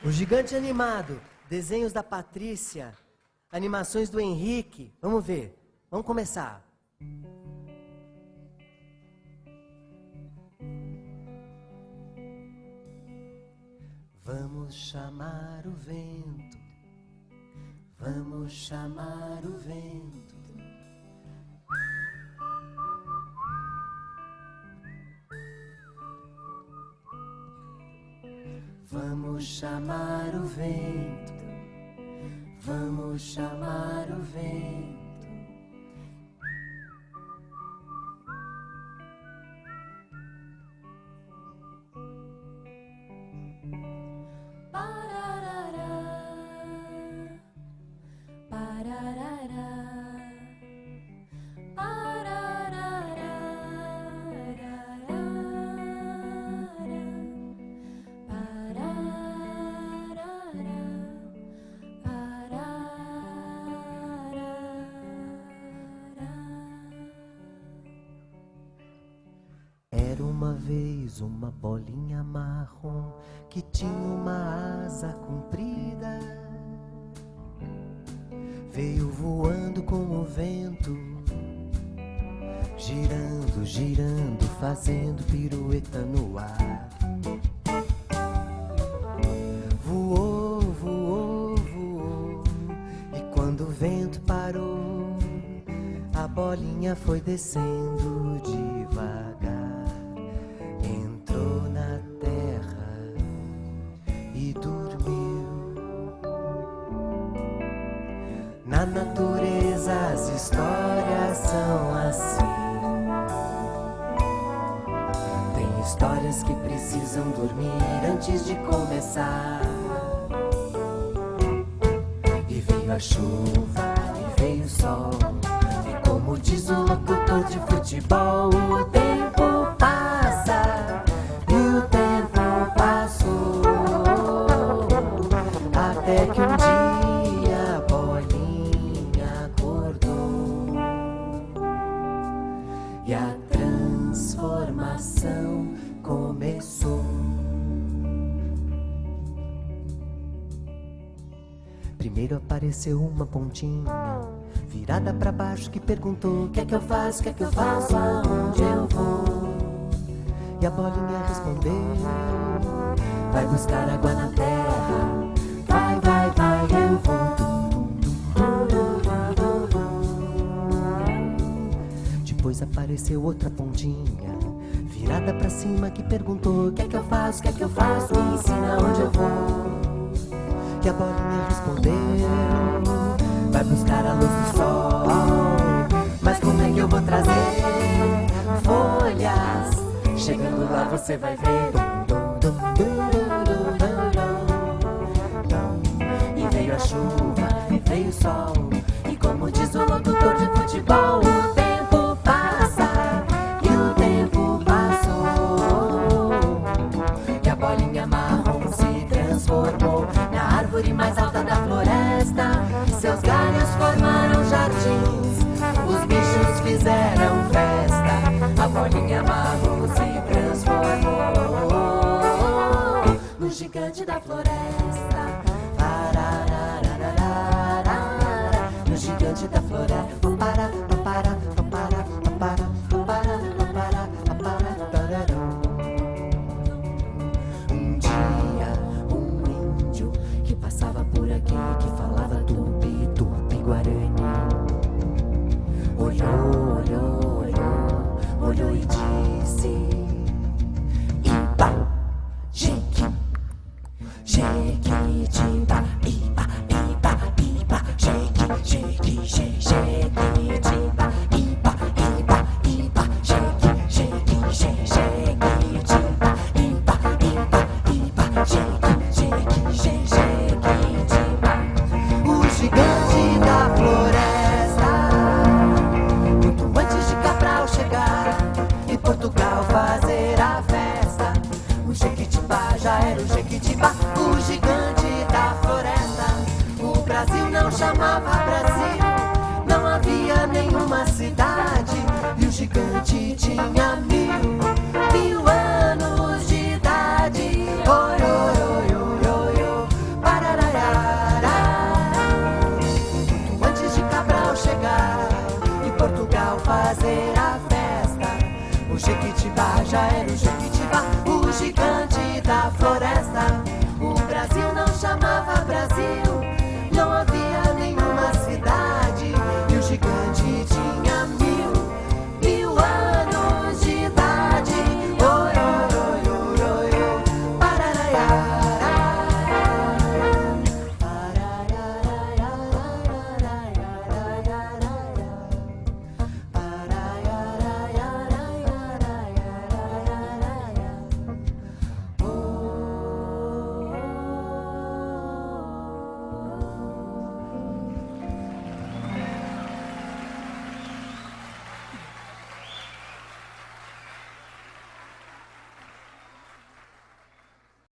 O Gigante Animado, desenhos da Patrícia, animações do Henrique. Vamos ver, vamos começar. Vamos chamar o vento, vamos chamar o vento. Vamos chamar o vento, vamos chamar o vento. Era uma vez uma bolinha marrom que tinha uma asa comprida. Veio voando com o vento, girando, girando, fazendo pirueta no ar. Voou, voou, voou, e quando o vento parou, a bolinha foi descendo devagar. Entrou na terra e dormiu. Na natureza as histórias são assim. Tem histórias que precisam dormir antes de começar. E veio a chuva, e veio o sol, e como diz o locutor de futebol, o tempo passa e o tempo passou, até que um dia a bolinha acordou e a transformação começou. Primeiro apareceu uma pontinha virada pra baixo que perguntou: que é que eu faço, que é que eu faço, aonde eu vou? E a bolinha respondeu: vai buscar água na terra, vai, vai, vai, eu vou. Depois apareceu outra pontinha virada pra cima que perguntou: que é que eu faço, que é que eu faço, me ensina onde eu vou. E a bolinha respondeu: vai buscar a luz do sol, mas como é que eu vou trazer folhas? Chegando lá você vai ver. E veio a chuva, e veio o sol, e como diz o locutor de futebol, o tempo passa e o tempo passou, e a bolinha marrom se transformou na árvore mais alta da floresta. Seus galhos formaram jardins, os bichos fizeram festa. A bolinha marrom se transformou no gigante da floresta. No gigante da floresta. Um dia, um índio que passava por aqui, que falava tupi-tupi-guarani, olhou, olhou, olhou, olhou e disse: Iba, jequi, jequitibá, iba, iba, iba, jequi, jequi, jequi.